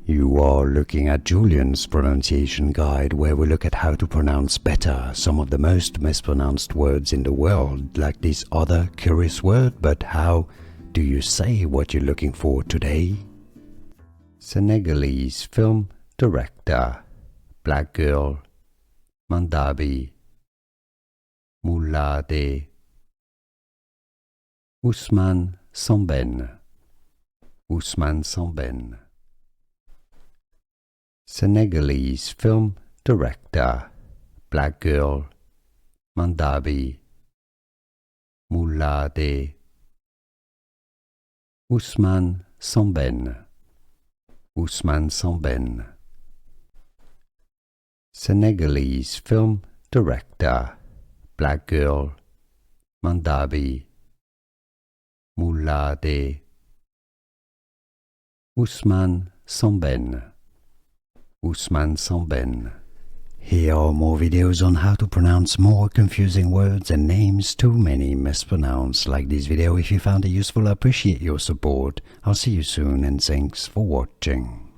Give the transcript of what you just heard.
You are looking at Julian's pronunciation guide, where we look at how to pronounce better some of the most mispronounced words in the world, like this other curious word. But how do you say what you're looking for today? Senegalese film director, black girl, Mandabi, Moulade, Ousmane Sembène, Ousmane Sembène. Senegalese film director, black girl, Mandabi, Moulade, Ousmane Sembène, Ousmane Sembène. Senegalese film director, black girl, Mandabi, Moulade, Ousmane Sembène, Ousmane Sembène. Here are more videos on how to pronounce more confusing words and names too many mispronounced. Like this video if you found it useful. I appreciate your support. I'll see you soon and thanks for watching.